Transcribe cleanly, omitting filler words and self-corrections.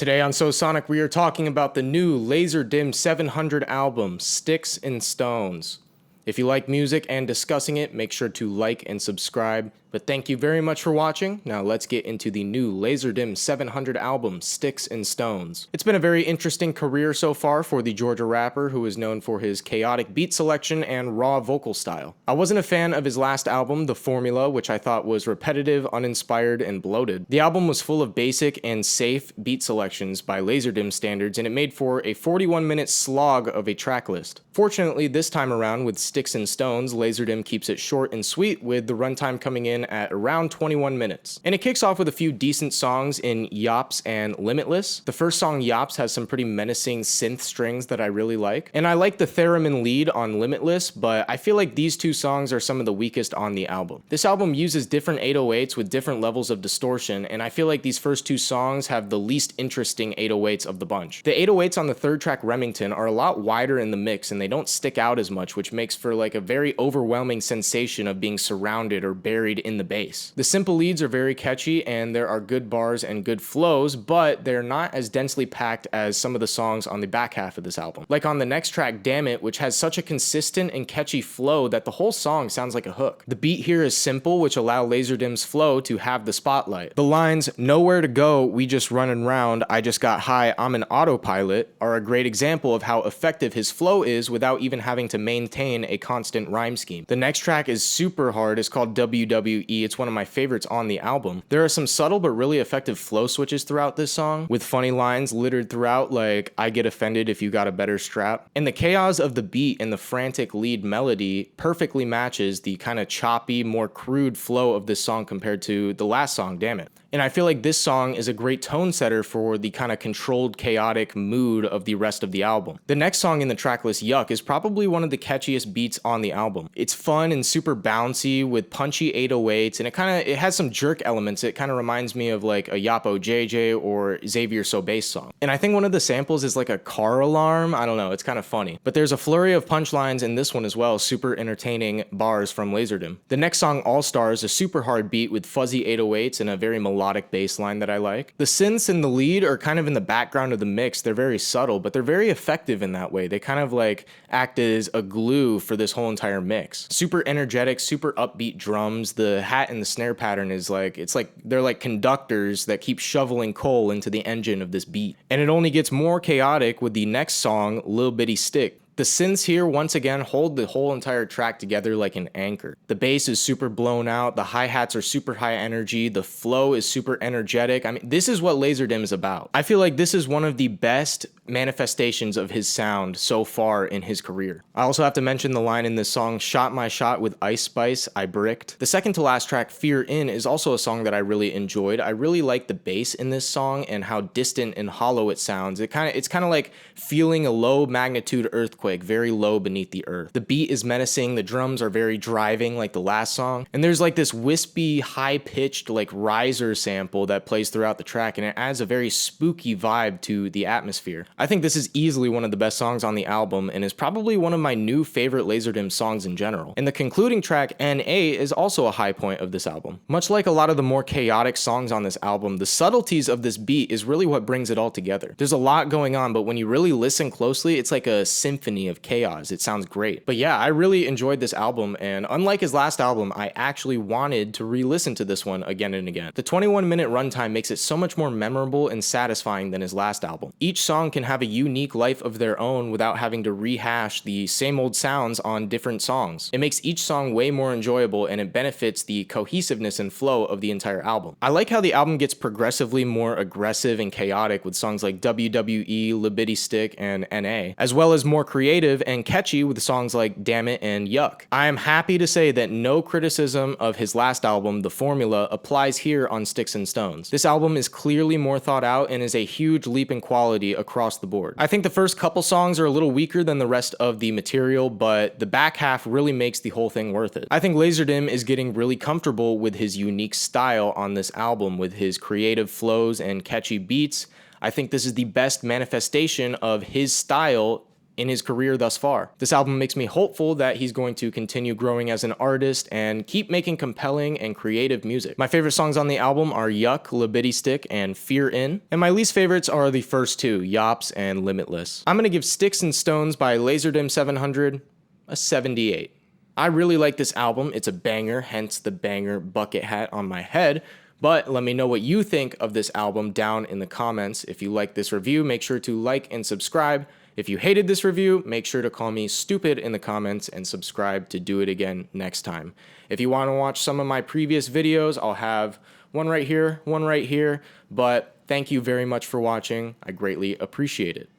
Today on So Sonic, we are talking about the new LAZER 700 album, Stikkz and Stonez. If you like music and discussing it, make sure to like and subscribe. But thank you very much for watching. Now let's get into the new LAZER 700 album, Stikkz and Stonez. It's been a very interesting career so far for the Georgia rapper, who is known for his chaotic beat selection and raw vocal style. I wasn't a fan of his last album, The Formula, which I thought was repetitive, uninspired, and bloated. The album was full of basic and safe beat selections by LAZER standards, and it made for a 41-minute slog of a track list. Fortunately, this time around with Stikkz and Stonez, LAZER keeps it short and sweet, with the runtime coming in at around 21 minutes. And it kicks off with a few decent songs in Yops and Limitless. The first song, Yops, has some pretty menacing synth strings that I really like. And I like the theremin lead on Limitless, but I feel like these two songs are some of the weakest on the album. This album uses different 808s with different levels of distortion, and I feel like these first two songs have the least interesting 808s of the bunch. The 808s on the third track, Remington, are a lot wider in the mix, and they don't stick out as much, which makes for like a very overwhelming sensation of being surrounded or buried in the bass. The simple leads are very catchy, and there are good bars and good flows, but they're not as densely packed as some of the songs on the back half of this album. Like on the next track, Damn It, which has such a consistent and catchy flow that the whole song sounds like a hook. The beat here is simple, which allow LAZER's flow to have the spotlight. The lines, "Nowhere to go, we just running round, I just got high, I'm an autopilot," are a great example of how effective his flow is without even having to maintain a constant rhyme scheme. The next track is super hard, it's called WWE. It's one of my favorites on the album. There are some subtle but really effective flow switches throughout this song, with funny lines littered throughout like, "I get offended if you got a better strap." And the chaos of the beat and the frantic lead melody perfectly matches the kind of choppy, more crude flow of this song compared to the last song, Damn It. And I feel like this song is a great tone setter for the kind of controlled, chaotic mood of the rest of the album. The next song in the tracklist, Yuck, is probably one of the catchiest beats on the album. It's fun and super bouncy with punchy 808s, and it has some jerk elements. It kind of reminds me of like a Yapo JJ or Xavier Sobase song. And I think one of the samples is like a car alarm. I don't know, it's kind of funny. But there's a flurry of punchlines in this one as well, super entertaining bars from LAZER. The next song, All Star, is a super hard beat with fuzzy 808s and a very melodic bass line that I like. The synths in the lead are kind of in the background of the mix. They're very subtle, but they're very effective in that way. They kind of like act as a glue for this whole entire mix. Super energetic, super upbeat drums. The hat and the snare pattern is like, they're like conductors that keep shoveling coal into the engine of this beat. And it only gets more chaotic with the next song, Lil Bitty Stick. The synths here once again hold the whole entire track together like an anchor. The bass is super blown out, the hi-hats are super high energy, the flow is super energetic. I mean, this is what LAZER is about. I feel like this is one of the best manifestations of his sound so far in his career. I also have to mention the line in this song, "Shot my shot with Ice Spice, I bricked." The second to last track, Fear In, is also a song that I really enjoyed. I really like the bass in this song and how distant and hollow it sounds. It's kind of like feeling a low magnitude earthquake, very low beneath the earth. The beat is menacing, the drums are very driving like the last song, and there's like this wispy, high-pitched like riser sample that plays throughout the track, and it adds a very spooky vibe to the atmosphere. I think this is easily one of the best songs on the album and is probably one of my new favorite LAZER songs in general. And the concluding track, N.A., is also a high point of this album. Much like a lot of the more chaotic songs on this album, the subtleties of this beat is really what brings it all together. There's a lot going on, but when you really listen closely, it's like a symphony of chaos. It sounds great. But yeah, I really enjoyed this album, and unlike his last album, I actually wanted to re-listen to this one again and again. The 21-minute runtime makes it so much more memorable and satisfying than his last album. Each song can have a unique life of their own without having to rehash the same old sounds on different songs. It makes each song way more enjoyable, and it benefits the cohesiveness and flow of the entire album. I like how the album gets progressively more aggressive and chaotic with songs like WWE, Lil Bitty Stick, and N.A., as well as more creative and catchy with songs like Damn It and Yuck. I am happy to say that no criticism of his last album, The Formula, applies here on Stikkz and Stonez. This album is clearly more thought out and is a huge leap in quality across the board. I think the first couple songs are a little weaker than the rest of the material, but the back half really makes the whole thing worth it. I think LAZER is getting really comfortable with his unique style on this album, with his creative flows and catchy beats. I think this is the best manifestation of his style in his career thus far. This album makes me hopeful that he's going to continue growing as an artist and keep making compelling and creative music. My favorite songs on the album are Yuck, Libiddy Stick, and Fear In, and my least favorites are the first two, Yops and Limitless. I'm gonna give Stikkz and Stonez by LAZER 700 a 78. I really like this album. It's a banger, hence the banger bucket hat on my head. But let me know what you think of this album down in the comments. If you like this review, make sure to like and subscribe. If you hated this review, make sure to call me stupid in the comments and subscribe to do it again next time. If you want to watch some of my previous videos, I'll have one right here, but thank you very much for watching. I greatly appreciate it.